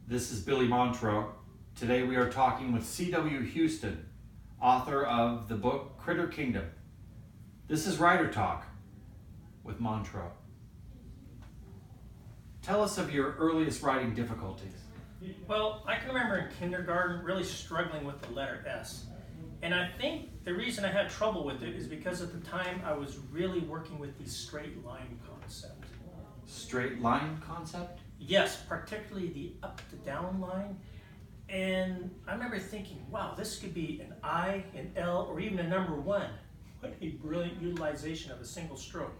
This is Billy Montroux. Today we are talking with C.W. Houston, author of the book Critter Kingdom. This is Writer Talk with Montroux. Tell us of your earliest writing difficulties. Well, I can remember in kindergarten really struggling with the letter S. And I think the reason I had trouble with it is because at the time I was really working with the straight line concept. Straight line concept? Yes, particularly the up to down line. And I remember thinking, wow, this could be an I, an L, or even a number 1. What a brilliant utilization of a single stroke.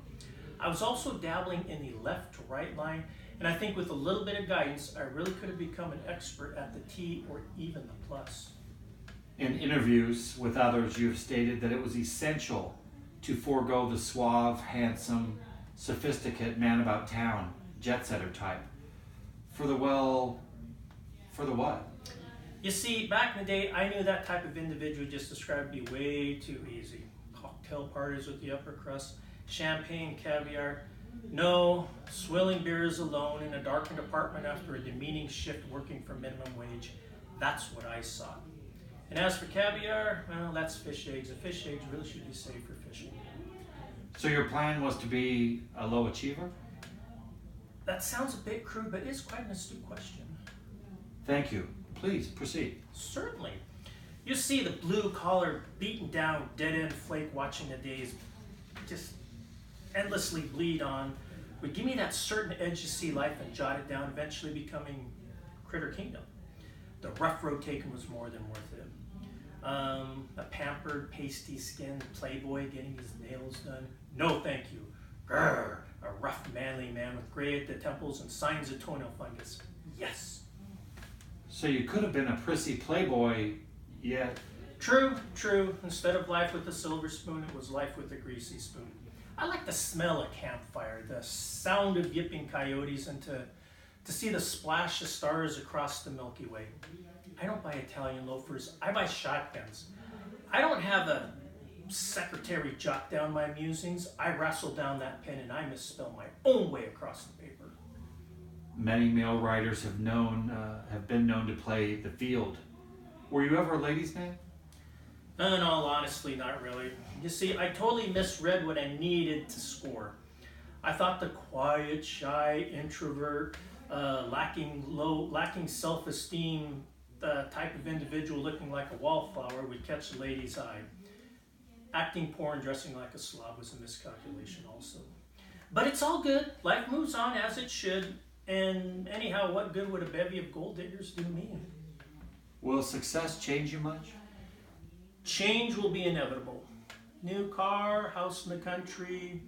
I was also dabbling in the left to right line, and I think with a little bit of guidance, I really could have become an expert at the T or even the plus. In interviews with others, you have stated that it was essential to forego the suave, handsome, sophisticate man about town, jet setter type. For the what? You see, back in the day, I knew that type of individual just described to be way too easy. Cocktail parties with the upper crust, champagne, caviar. No, swilling beers alone in a darkened apartment after a demeaning shift working for minimum wage. That's what I sought. And as for caviar, well, that's fish eggs. And fish eggs really should be saved for fishing. So your plan was to be a low achiever? That sounds a bit crude, but it is quite an astute question. Thank you. Please proceed. Certainly. You see the blue-collar, beaten-down, dead-end flake watching the days just endlessly bleed on would give me that certain edge to see life and jot it down, eventually becoming Critter Kingdom. The rough road taken was more than worth it. A pampered, pasty-skinned playboy getting his nails done? No, thank you. Grrr, a rough, manly man with gray at the temples and signs of toenail fungus. Yes. So you could have been a prissy playboy, yet... True. Instead of life with a silver spoon, it was life with a greasy spoon. I like the smell of campfire, the sound of yipping coyotes, and to see the splash of stars across the Milky Way. I don't buy Italian loafers, I buy shotguns. I don't have a secretary jot down my musings. I wrestle down that pen and I misspell my own way across the paper. Many male writers have been known to play the field. Were you ever a ladies' man? In all honesty, not really. You see, I totally misread what I needed to score. I thought the quiet, shy, introvert, lacking self-esteem type of individual looking like a wallflower would catch the lady's eye. Acting poor and dressing like a slob was a miscalculation also. But it's all good. Life moves on as it should. And anyhow, what good would a bevy of gold diggers do me? Will success change you much? Change will be inevitable. New car, house in the country,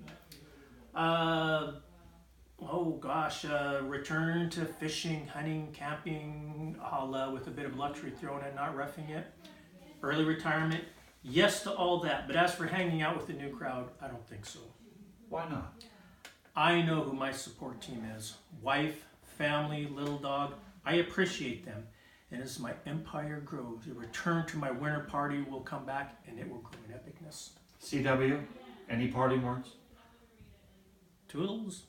return to fishing, hunting, camping, all with a bit of luxury thrown in, not roughing it. Early retirement, yes to all that. But as for hanging out with the new crowd, I don't think so. Why not? I know who my support team is. Wife, family, little dog. I appreciate them. And as my empire grows, the return to my winter party will come back and it will grow in epicness. CW, any parting words? Toodles.